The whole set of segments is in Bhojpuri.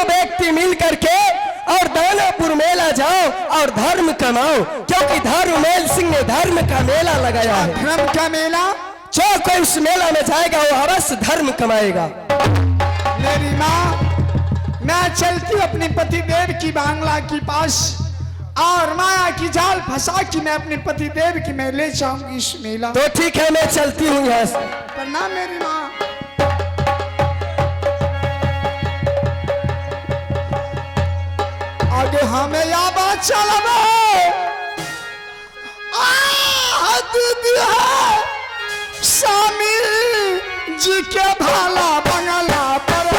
तीनों व्यक्ति मिल करके और दानापुर मेला जाओ और धर्म कमाओ, क्योंकि धर्ममेल सिंह ने धर्म का मेला लगाया है। धर्म का मेला? जो कोई उस मेला में जाएगा वो अवश्य धर्म कमाएगा। मेरी माँ, मैं चलती हूँ अपने पति देव की बांग्ला के पास और माया की जाल फंसा कि मैं अपने पति देव की मैं ले जाऊंगी इस मेला। तो ठीक है, मैं चलती हूँ यहाँ से। प्रणाम मेरी माँ। आगे हमें या बात चलावे स्वामी जी के भाला बंगला पर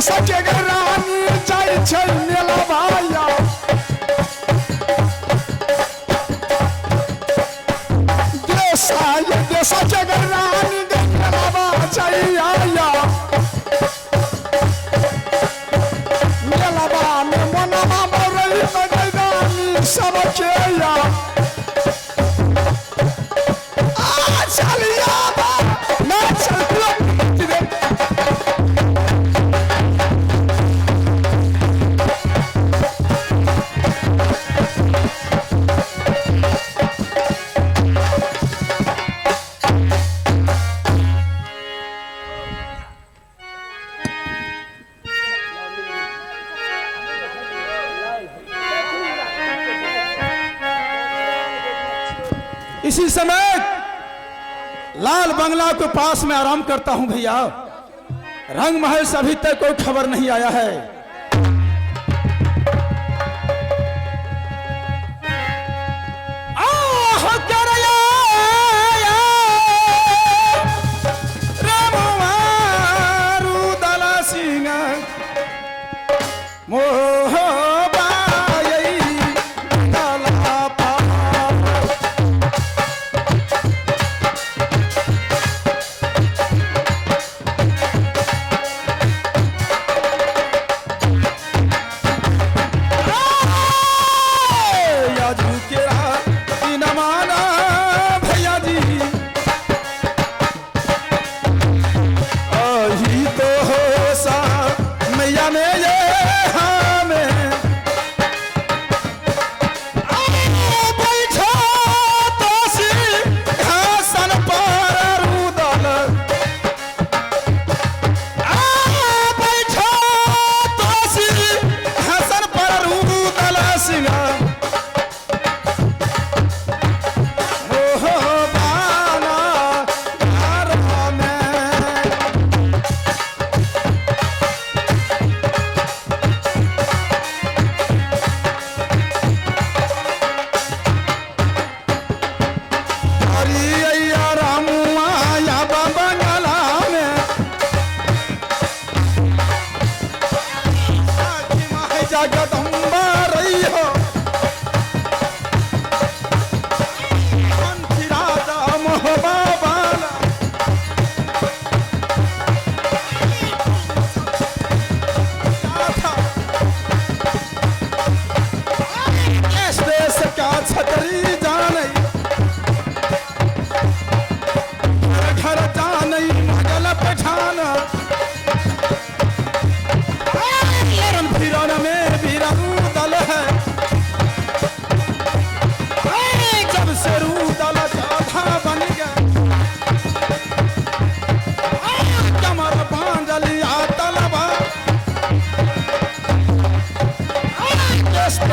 सके रानी जाय छै मेला भाया देश के रानी मेला भाया मेला बा में मनवा मरई मैदानी सब के या आ चलिया बा मैं चलती इसी समय लाल बंगला के पास में आराम करता हूं भैया। रंग महल से अभी तक कोई खबर नहीं आया है।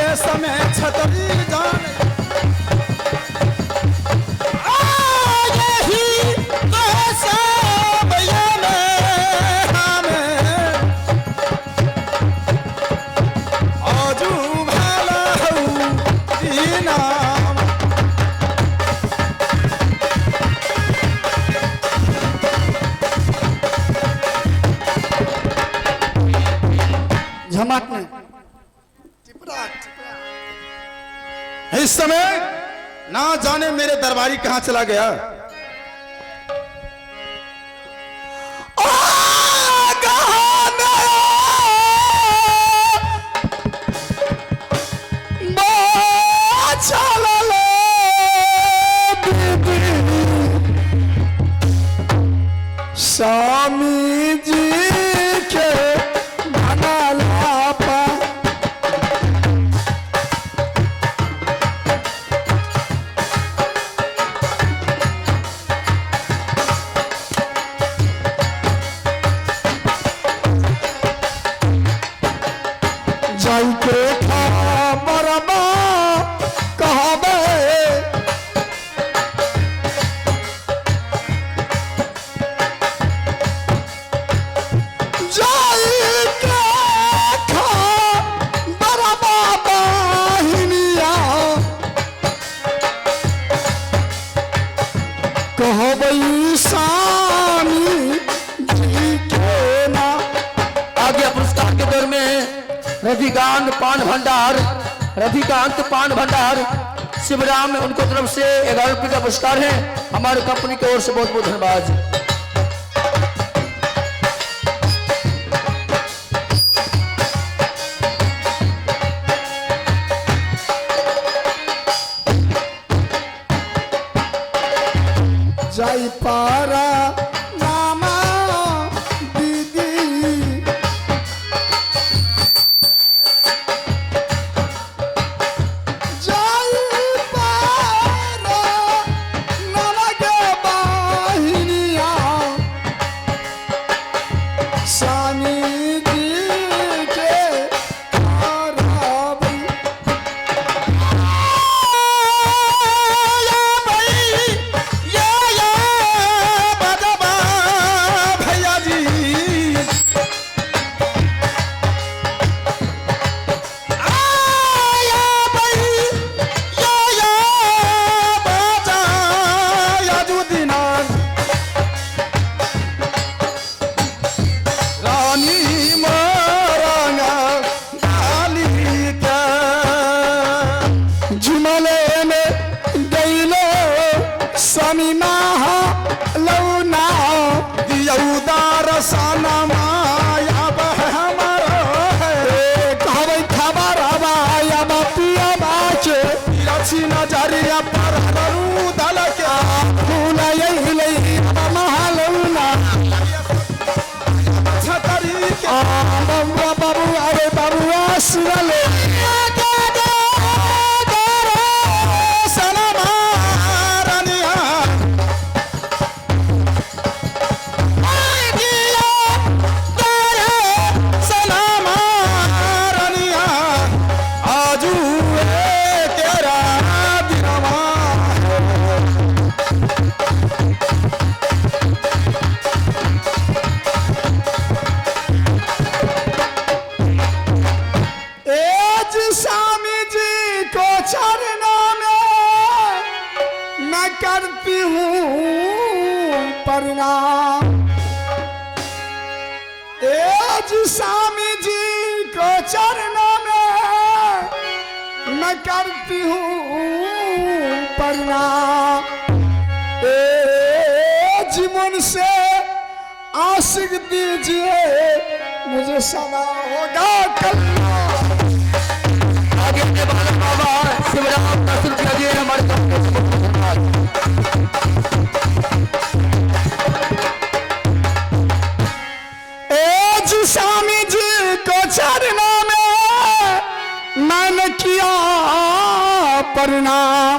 देश में छतरी जान यही तो सब ये में हमें आजू भला दीना झमक में इस समय ना जाने मेरे दरबारी कहां चला गया। स्वामी जी के भला पा जाई के खबरमा कहबे जाई के खबरमा बहिनिया कहबे स्वामी जी के ना। आगे पुरस्कार के दौर में रविकांत पान भंडार शिवराम उनको तरफ से 11 रुपये का पुरस्कार है। हमारे कंपनी की ओर से बहुत बहुत धन्यवाद। जाई पारा नामा दीदी जाई पारा नामा के बहिनिया स्वामी जी के आरावी भैया जी जुमले में गईलो स्वामी महा लौना दियौदार साना माया बह हमारो है कहबै खबर हवाया पिया बाचे तिरछी नजरिया पर हरू दल के फूल यही महा लौना छतरी के बबुआ बाबू अरे बबुआ सुनले सनमारनिया सनमारनिया आजू तेरा दिनवा एज स्वामी जी को चरणों में मैं करती हूँ प्रणाम। एज स्वामी जी को चरणों में मैं करती हूँ प्रणाम। एज मुझसे आशिक दीजिए मुझे सदा होगा कल्याण। आगे के बाद बाबा शिवराम का शुरू किया गया हमारे कंपनी से बहुत धन्यवाद। एज स्वामी जी को चरणों में मैंने किया प्रणाम।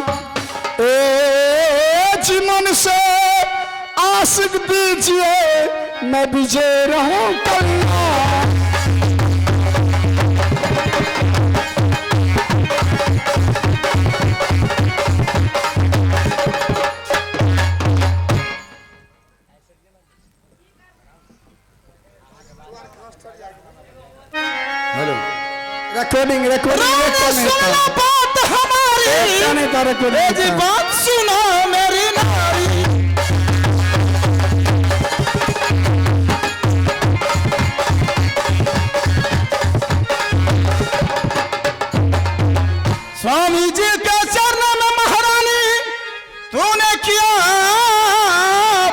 एज मन से आशिक दीजिए मैं विजय रहूं कल्याण। रिकॉर्डिंग सुनो बात हमारी, ए जी बात सुनो मेरी नारी। स्वामी जी के चरणों में महारानी तूने किया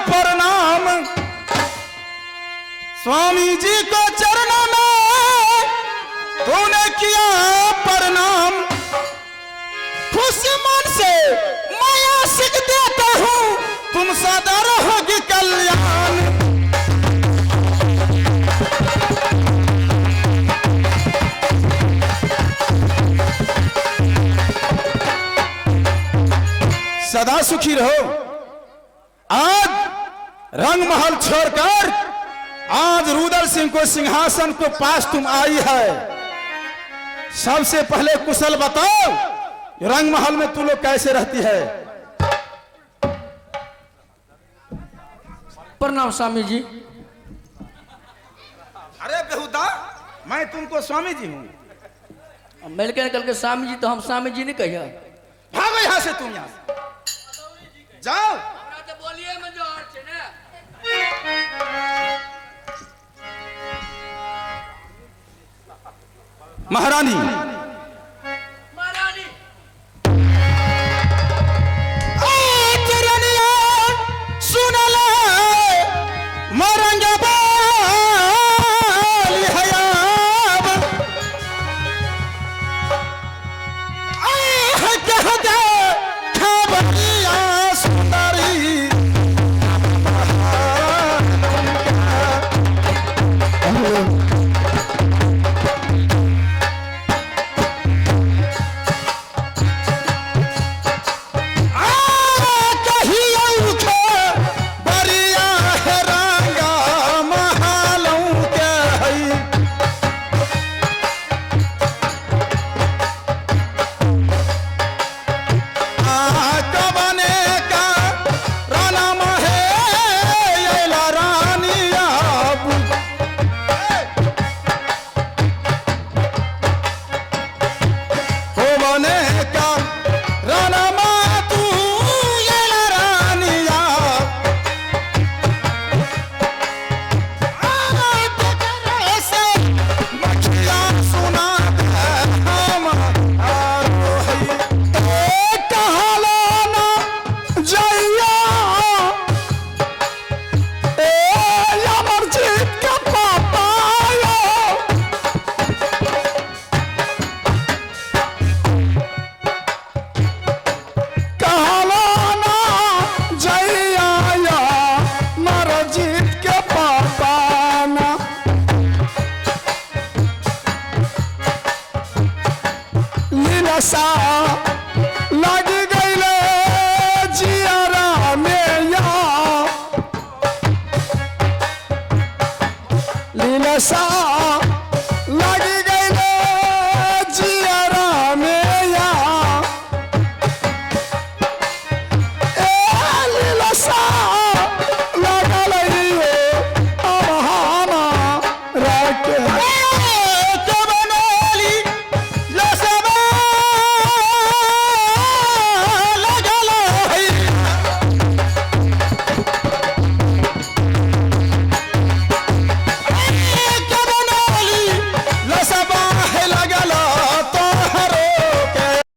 प्रणाम, स्वामी जी को चरणों में तूने किया प्रणाम। खुशी मन से मैं आशिक देता हूँ, तुम सदा रहोगी कल्याण। सदा सुखी रहो। आज रंग महल छोड़कर आज रुद्र सिंह को सिंहासन को पास तुम आई है। सबसे पहले कुशल बताओ, रंग महल में तू लोग कैसे रहती है? प्रणाम स्वामी जी। अरे बेहुदा, मैं तुमको स्वामी जी हूँ। मिल के निकल के स्वामी जी तो हम स्वामी जी नहीं कहिए। भागो यहाँ से, तुम यहाँ से जाओ। बोलिए महारानी सुन ले मरंगे बाली हयाब, कह दे खबरिया सुंदरी। सा लग गईले जियारा में या लीला सा